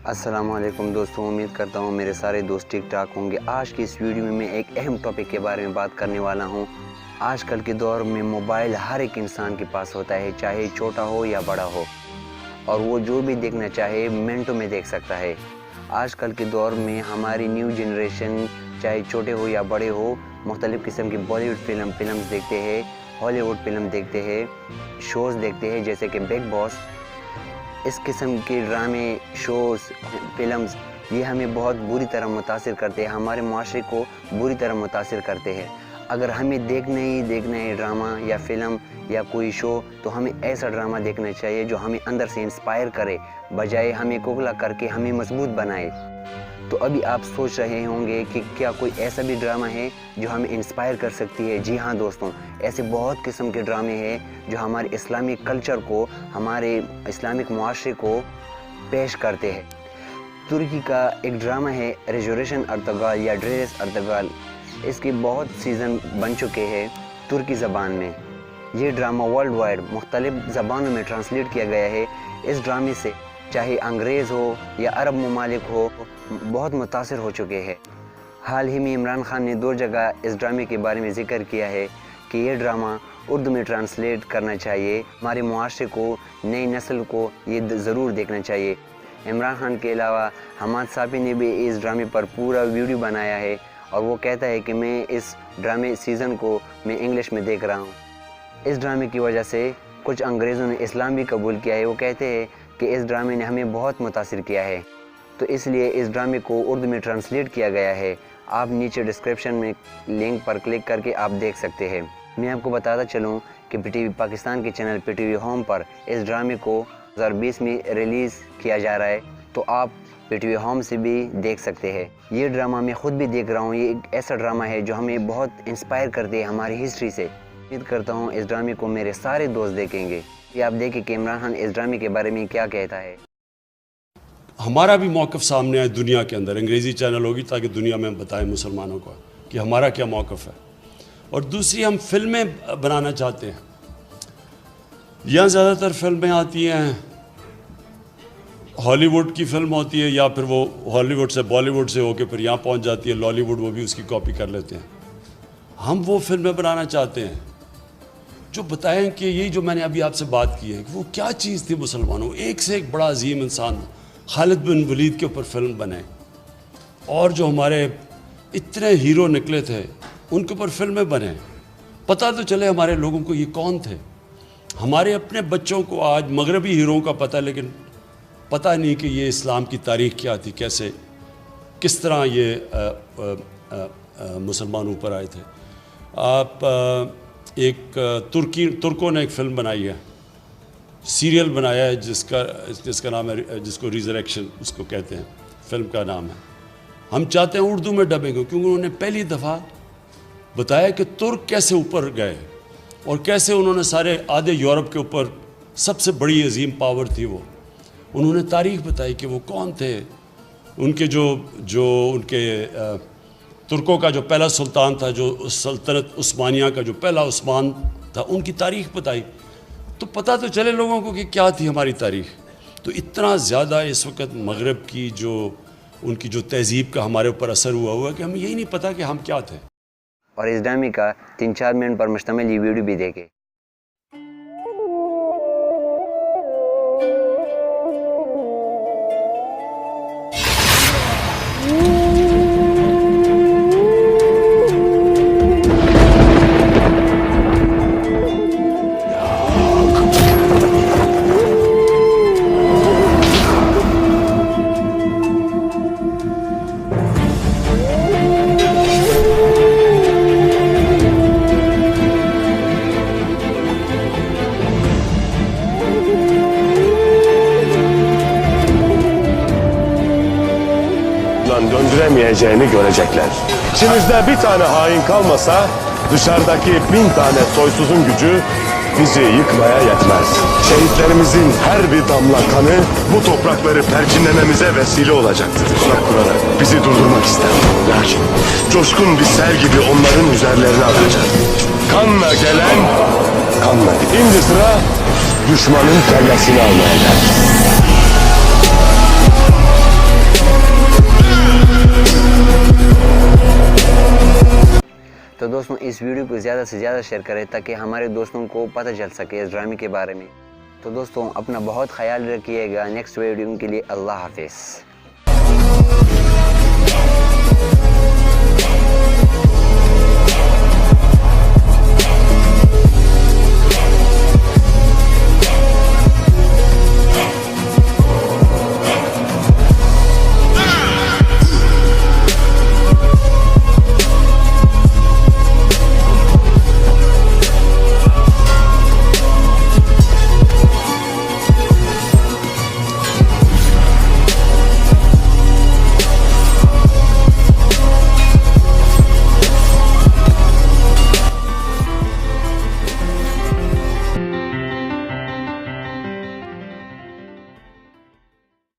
अस्सलामुअलैकुम दोस्तों, उम्मीद करता हूँ मेरे सारे दोस्त ठीक ठाक होंगे। आज की इस वीडियो में मैं एक अहम टॉपिक के बारे में बात करने वाला हूँ। आजकल के दौर में मोबाइल हर एक इंसान के पास होता है, चाहे छोटा हो या बड़ा हो, और वो जो भी देखना चाहे मिनटों में देख सकता है। आजकल के दौर में हमारी न्यू जनरेशन, चाहे छोटे हो या बड़े हो, मुख्तलिफ़ किस्म की बॉलीवुड फिल्म्स देखते हैं, हॉलीवुड फिल्म देखते हैं, शोज़ देखते हैं जैसे कि बिग बॉस। इस किस्म के ड्रामे, शोज़, फिल्म्स ये हमें बहुत बुरी तरह मुतासिर करते हैं, हमारे माशरे को बुरी तरह मुतासिर करते हैं। अगर हमें देखना है ड्रामा या फिल्म या कोई शो, तो हमें ऐसा ड्रामा देखना चाहिए जो हमें अंदर से इंस्पायर करे, बजाय हमें कोगला करके हमें मजबूत बनाए। तो अभी आप सोच रहे होंगे कि क्या कोई ऐसा भी ड्रामा है जो हमें इंस्पायर कर सकती है। जी हाँ दोस्तों, ऐसे बहुत किस्म के ड्रामे हैं जो हमारे इस्लामिक कल्चर को, हमारे इस्लामिक मुआशरे को पेश करते हैं। तुर्की का एक ड्रामा है रेजोरेशन अर्तगाल या ड्रेस अर्तगाल। इसके बहुत सीज़न बन चुके हैं तुर्की ज़बान में। ये ड्रामा वर्ल्ड वाइड मुख्तलिफ़ ज़बानों में ट्रांसलेट किया गया है। इस ड्रामे से चाहे अंग्रेज़ हो या अरब ममालिक हो, बहुत मुतासिर हो चुके हैं। हाल ही में इमरान खान ने 2 जगह इस ड्रामे के बारे में ज़िक्र किया है कि ये ड्रामा उर्दू में ट्रांसलेट करना चाहिए, हमारे मुआशरे को, नई नस्ल को ये ज़रूर देखना चाहिए। इमरान खान के अलावा हमाद साफ़ी ने भी इस ड्रामे पर पूरा वीडियो बनाया है, और वो कहता है कि मैं इस ड्रामे सीज़न को मैं इंग्लिश में देख रहा हूँ। इस ड्रामे की वजह से कुछ अंग्रेज़ों ने इस्लाम भी कबूल किया है। वो कहते हैं कि इस ड्रामे ने हमें बहुत मुतासिर किया है, तो इसलिए इस ड्रामे को उर्दू में ट्रांसलेट किया गया है। आप नीचे डिस्क्रिप्शन में लिंक पर क्लिक करके आप देख सकते हैं। मैं आपको बताता चलूँ कि PTV पाकिस्तान के चैनल PTV होम पर इस ड्रामे को 2020 में रिलीज़ किया जा रहा है, तो आप PTV होम से भी देख सकते हैं। ये ड्रामा मैं ख़ुद भी देख रहा हूँ। ये एक ऐसा ड्रामा है जो हमें बहुत इंस्पायर करती है हमारी हिस्ट्री से। उम्मीद करता हूँ इस ड्रामे को मेरे सारे दोस्त देखेंगे। ये आप देखें कि इमरान खान इस ड्रामे के बारे में क्या कहता है। हमारा भी मौक़िफ़ सामने आए दुनिया के अंदर, अंग्रेज़ी चैनल होगी ताकि दुनिया में हम बताएं मुसलमानों को कि हमारा क्या मौक़िफ़ है। और दूसरी, हम फिल्में बनाना चाहते हैं। यहाँ ज़्यादातर फिल्में आती हैं, हॉलीवुड की फ़िल्म होती है, या फिर वो हॉलीवुड से बॉलीवुड से होके फिर यहाँ पहुँच जाती है लॉलीवुड, वो भी उसकी कॉपी कर लेते हैं। हम वो फिल्में बनाना चाहते हैं जो बताएं कि ये जो मैंने अभी आपसे बात की है कि वो क्या चीज़ थी मुसलमानों। एक से एक बड़ा अजीम इंसान खालिद बिन वलीद के ऊपर फिल्म बने, और जो हमारे इतने हीरो निकले थे उनके ऊपर फिल्में बने। पता तो चले हमारे लोगों को ये कौन थे। हमारे अपने बच्चों को आज मगरबी हीरोओं का पता, लेकिन पता नहीं कि ये इस्लाम की तारीख़ क्या थी, कैसे किस तरह ये मुसलमान ऊपर आए थे। आप एक तुर्कों ने एक फ़िल्म बनाई है, सीरियल बनाया है जिसका नाम है, जिसको रिजरेक्शन उसको कहते हैं, फ़िल्म का नाम है। हम चाहते हैं उर्दू में डबिंग हो, क्योंकि उन्होंने पहली दफ़ा बताया कि तुर्क कैसे ऊपर गए और कैसे उन्होंने सारे आधे यूरोप के ऊपर सबसे बड़ी अजीम पावर थी वो। उन्होंने तारीख़ बताई कि वो कौन थे, उनके जो उनके तुर्कों का जो पहला सुल्तान था, जो सल्तनत उस्मानिया का जो पहला उस्मान था, उनकी तारीख़ बताई। तो पता तो चले लोगों को कि क्या थी हमारी तारीख़। तो इतना ज़्यादा इस वक्त मगरब की जो उनकी जो तहज़ीब का हमारे ऊपर असर हुआ कि हमें यही नहीं पता कि हम क्या थे। और इस ड्रामे का 3-4 मिनट पर मुश्तमिल ये वीडियो भी देखें। Döndüremeyeceğini görecekler. İçimizde bir tane hain kalmasa dışarıdaki 1000 tane soysuzun gücü bizi yıkmaya yetmez. Şehitlerimizin her bir damla kanı bu toprakları perçinlememize vesile olacaktır. Tuzak kurarak bizi durdurmak ister. Lakin coşkun bir sel gibi onların üzerlerine akacak. Kanla gelen kanla. Şimdi sıra düşmanın kellesini almaya geldi. तो दोस्तों इस video को ज़्यादा से ज़्यादा share करें ताकि हमारे दोस्तों को पता चल सके इस ड्रामे के बारे में। तो दोस्तों अपना बहुत ख्याल रखिएगा। नेक्स्ट वीडियो के लिए अल्लाह हाफिज़।